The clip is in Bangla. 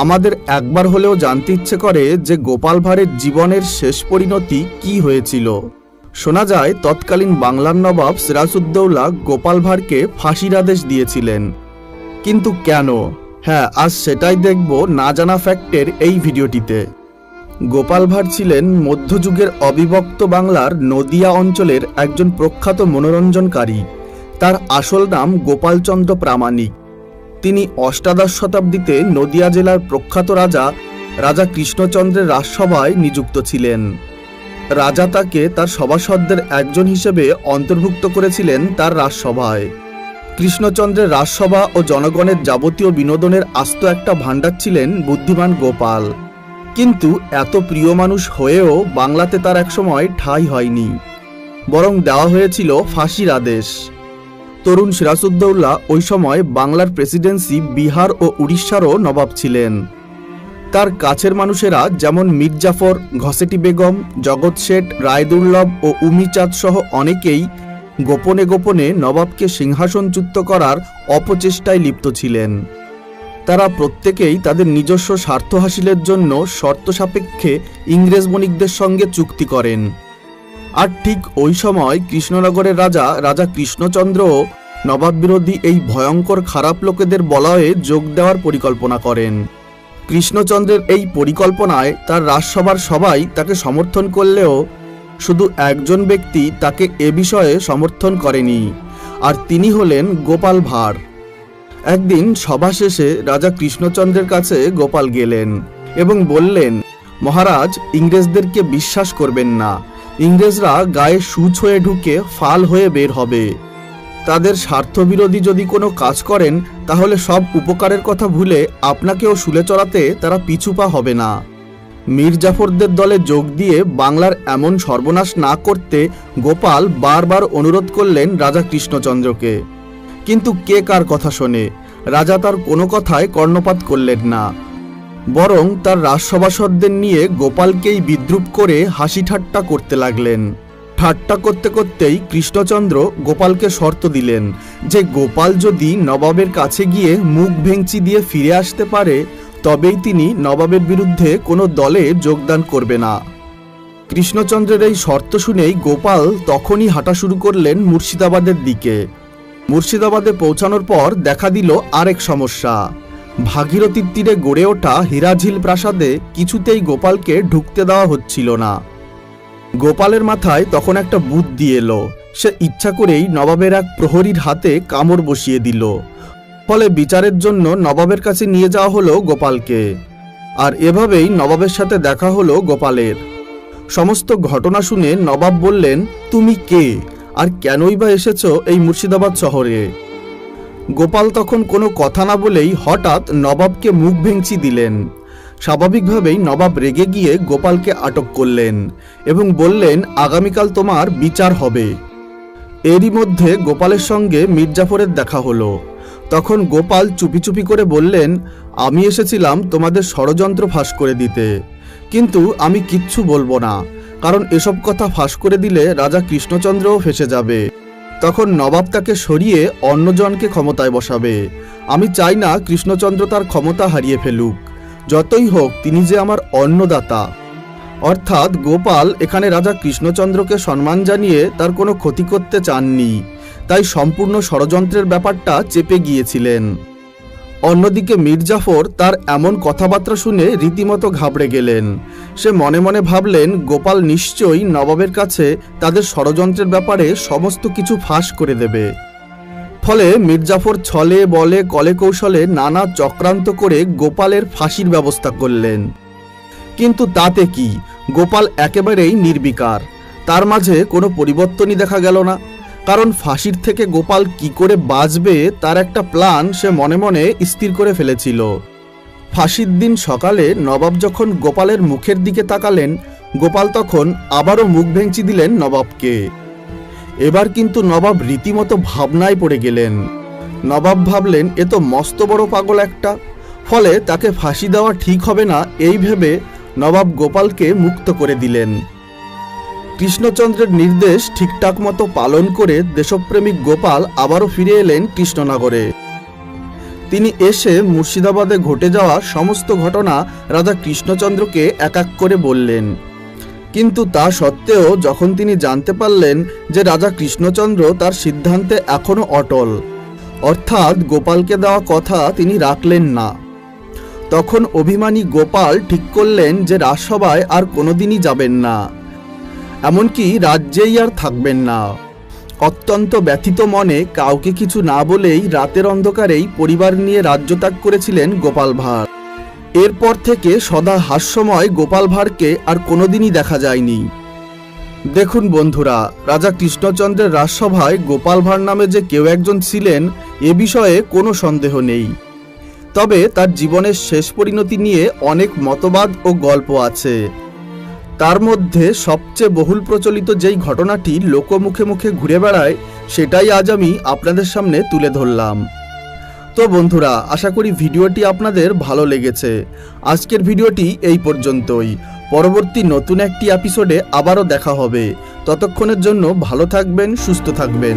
আমাদের একবার হলেও জানতে ইচ্ছে করে যে গোপাল ভাঁড়ের জীবনের শেষ পরিণতি কি হয়েছিল। শোনা যায় তৎকালীন বাংলার নবাব সিরাজউদ্দৌলা গোপাল ভাঁড়কে ফাঁসির আদেশ দিয়েছিলেন, কিন্তু কেন? হ্যাঁ, আজ সেটাই দেখব না জানা ফ্যাক্টের এই ভিডিওটিতে। গোপাল ভাঁড় ছিলেন মধ্যযুগের অবিভক্ত বাংলার নদিয়া অঞ্চলের একজন প্রখ্যাত মনোরঞ্জনকারী। তার আসল নাম গোপালচন্দ্র প্রামাণিক। তিনি অষ্টাদশ শতাব্দীতে নদিয়া জেলার প্রখ্যাত রাজা কৃষ্ণচন্দ্রের রাজসভায় নিযুক্ত ছিলেন। রাজা তাকে তার সভাসদদের একজন হিসেবে অন্তর্ভুক্ত করেছিলেন তার রাজসভায়। কৃষ্ণচন্দ্রের রাজসভা ও জনগণের যাবতীয় বিনোদনের আস্ত একটা ভাণ্ডার ছিলেন বুদ্ধিমান গোপাল। কিন্তু এত প্রিয় মানুষ হয়েও বাংলাতে তার একসময় ঠাঁই হয়নি, বরং দেওয়া হয়েছিল ফাঁসির আদেশ। তরুণ সিরাজউদ্দৌলা ওই সময় বাংলার প্রেসিডেন্সি, বিহার ও উড়িষ্যারও নবাব ছিলেন। তার কাছের মানুষেরা যেমন মীর জাফর, ঘসেটি বেগম, জগৎ শেঠ, রায়দুর্লভ ও উমিচাঁদ সহ অনেকেই গোপনে গোপনে নবাবকে সিংহাসনচ্যুত করার অপচেষ্টায় লিপ্ত ছিলেন। তারা প্রত্যেকেই তাদের নিজস্ব স্বার্থ হাসিলের জন্য শর্ত সাপেক্ষে ইংরেজ বণিকদের সঙ্গে চুক্তি করেন। আর ঠিক ওই সময় কৃষ্ণনগরের রাজা কৃষ্ণচন্দ্রও নবাব বিরোধী এই ভয়ঙ্কর খারাপ লোকেদের বলয়ে যোগ দেওয়ার পরিকল্পনা করেন। কৃষ্ণচন্দ্রের এই পরিকল্পনায় তার রাজসভার সবাই তাকে সমর্থন করলেও শুধু একজন ব্যক্তি তাকে এ বিষয়ে সমর্থন করেনি, আর তিনি হলেন গোপাল ভাঁড়। একদিন সভা শেষে রাজা কৃষ্ণচন্দ্রের কাছে গোপাল গেলেন এবং বললেন, মহারাজ, ইংরেজদেরকে বিশ্বাস করবেন না। ইংরেজরা গায়ে সূচ হয়ে ঢুকে ফাল হয়ে বের হবে। তাদের স্বার্থবিরোধী যদি কোনো কাজ করেন তাহলে সব উপকারের কথা ভুলে আপনাকেও শুলে চড়াতে তারা পিছুপা হবে না। মীর জাফরদের দলে যোগ দিয়ে বাংলার এমন সর্বনাশ না করতে গোপাল বারবার অনুরোধ করলেন রাজা কৃষ্ণচন্দ্রকে। কিন্তু কে কার কথা শোনে? রাজা তার কোনো কথায় কর্ণপাত করলেন না, বরং তার রাজসভাসদদের নিয়ে গোপালকেই বিদ্রূপ করে হাসি ঠাট্টা করতে লাগলেন। ঠাট্টা করতে করতেই কৃষ্ণচন্দ্র গোপালকে শর্ত দিলেন যে গোপাল যদি নবাবের কাছে গিয়ে মুখ ভেঙচি দিয়ে ফিরে আসতে পারে তবেই তিনি নবাবের বিরুদ্ধে কোনো দলে যোগদান করবে না। কৃষ্ণচন্দ্রের এই শর্ত শুনেই গোপাল তখনই হাঁটা শুরু করলেন মুর্শিদাবাদের দিকে। মুর্শিদাবাদে পৌঁছানোর পর দেখা দিল আরেক সমস্যা। ভাগীরথীর তীরে গড়ে ওঠা হীরাঝিল প্রাসাদে কিছুতেই গোপালকে ঢুকতে দেওয়া হচ্ছিল না। গোপালের মাথায় তখন একটা বুদ্ধি এলো। সে ইচ্ছা করেই নবাবের এক প্রহরীর হাতে কামড় বসিয়ে দিল। ফলে বিচারের জন্য নবাবের কাছে নিয়ে যাওয়া হলো গোপালকে। আর এভাবেই নবাবের সাথে দেখা হলো গোপালের। সমস্ত ঘটনা শুনে নবাব বললেন, তুমি কে আর কেনই বা এসেছো এই মুর্শিদাবাদ শহরে? গোপাল তখন কোনো কথা না বলেই হঠাৎ নবাবকে মুখ ভেঙচি দিলেন। স্বাভাবিকভাবেই নবাব রেগে গিয়ে গোপালকে আটক করলেন এবং বললেন, আগামীকাল তোমার বিচার হবে। এরই মধ্যে গোপালের সঙ্গে মীর জাফরের দেখা হলো। তখন গোপাল চুপি চুপি করে বললেন, আমি এসেছিলাম তোমাদের ষড়যন্ত্র ফাঁস করে দিতে, কিন্তু আমি কিচ্ছু বলবো না, কারণ এসব কথা ফাঁস করে দিলে রাজা কৃষ্ণচন্দ্রও ফেঁসে যাবে। তখন নবাব তাকে সরিয়ে অন্যজনকে ক্ষমতায় বসাবে। আমি চাই না কৃষ্ণচন্দ্র তার ক্ষমতা হারিয়ে ফেলুক। যতই হোক তিনি যে আমার অন্নদাতা। অর্থাৎ গোপাল এখানে রাজা কৃষ্ণচন্দ্রকে সম্মান জানিয়ে তার কোনো ক্ষতি করতে চাননি, তাই সম্পূর্ণ ষড়যন্ত্রের ব্যাপারটা চেপে গিয়েছিলেন। অন্যদিকে মীর জাফর তার এমন কথাবার্তা শুনে রীতিমতো ঘাবড়ে গেলেন। সে মনে মনে ভাবলেন, গোপাল নিশ্চয়ই নবাবের কাছে তাদের ষড়যন্ত্রের ব্যাপারে সমস্ত কিছু ফাঁস করে দেবে। ফলে মীর জাফর ছলে বলে কলে কৌশলে নানা চক্রান্ত করে গোপালের ফাঁসির ব্যবস্থা করলেন। কিন্তু তাতে কি, গোপাল একেবারেই নির্বিকার। তার মাঝে কোনো পরিবর্তনই দেখা গেল না, কারণ ফাঁসির থেকে গোপাল কি করে বাঁচবে তার একটা প্ল্যান সে মনে মনে স্থির করে ফেলেছিল। ফাঁসির দিন সকালে নবাব যখন গোপালের মুখের দিকে তাকালেন, গোপাল তখন আবারও মুখ ভেঙচি দিলেন নবাবকে। এবার কিন্তু নবাব রীতিমতো ভাবনায় পড়ে গেলেন। নবাব ভাবলেন, এ তো মস্ত বড় পাগল একটা। ফলে তাকে ফাঁসি দেওয়া ঠিক হবে না এই ভেবে নবাব গোপালকে মুক্ত করে দিলেন। কৃষ্ণচন্দ্রের নির্দেশ ঠিকঠাক মতো পালন করে দেশপ্রেমিক গোপাল আবারও ফিরে এলেন কৃষ্ণনগরে। তিনি এসে মুর্শিদাবাদে ঘটে যাওয়া সমস্ত ঘটনা রাজা কৃষ্ণচন্দ্রকে এক এক করে বললেন। কিন্তু তা সত্ত্বেও যখন তিনি জানতে পারলেন যে রাজা কৃষ্ণচন্দ্র তার সিদ্ধান্তে এখনো অটল, অর্থাৎ গোপালকে দেওয়া কথা তিনি রাখলেন না, তখন অভিমানী গোপাল ঠিক করলেন যে রাজসভায় আর কোনোদিনই যাবেন না, এমনকি রাজ্যেই আর থাকবেন না। অত্যন্ত ব্যথিত মনে কাউকে কিছু না বলেই রাতের অন্ধকারেই পরিবার নিয়ে রাজ্য ত্যাগ করেছিলেন গোপাল ভাঁড়। এরপর থেকে সদা হাস্যময় গোপাল ভাঁড়কে আর কোনোদিনই দেখা যায়নি। দেখুন বন্ধুরা, রাজা কৃষ্ণচন্দ্রের রাজসভায় গোপাল ভাঁড় নামে যে কেউ একজন ছিলেন এ বিষয়ে কোনো সন্দেহ নেই। তবে তার জীবনের শেষ পরিণতি নিয়ে অনেক মতবাদ ও গল্প আছে। তার মধ্যে সবচেয়ে বহুল প্রচলিত যেই ঘটনাটি লোকমুখে মুখে ঘুরে বেড়ায় সেটাই আজ আমি আপনাদের সামনে তুলে ধরলাম। তো বন্ধুরা, আশা করি ভিডিওটি আপনাদের ভালো লেগেছে। আজকের ভিডিওটি এই পর্যন্তই। পরবর্তী নতুন একটি এপিসোডে আবারও দেখা হবে। ততক্ষণের জন্য ভালো থাকবেন, সুস্থ থাকবেন।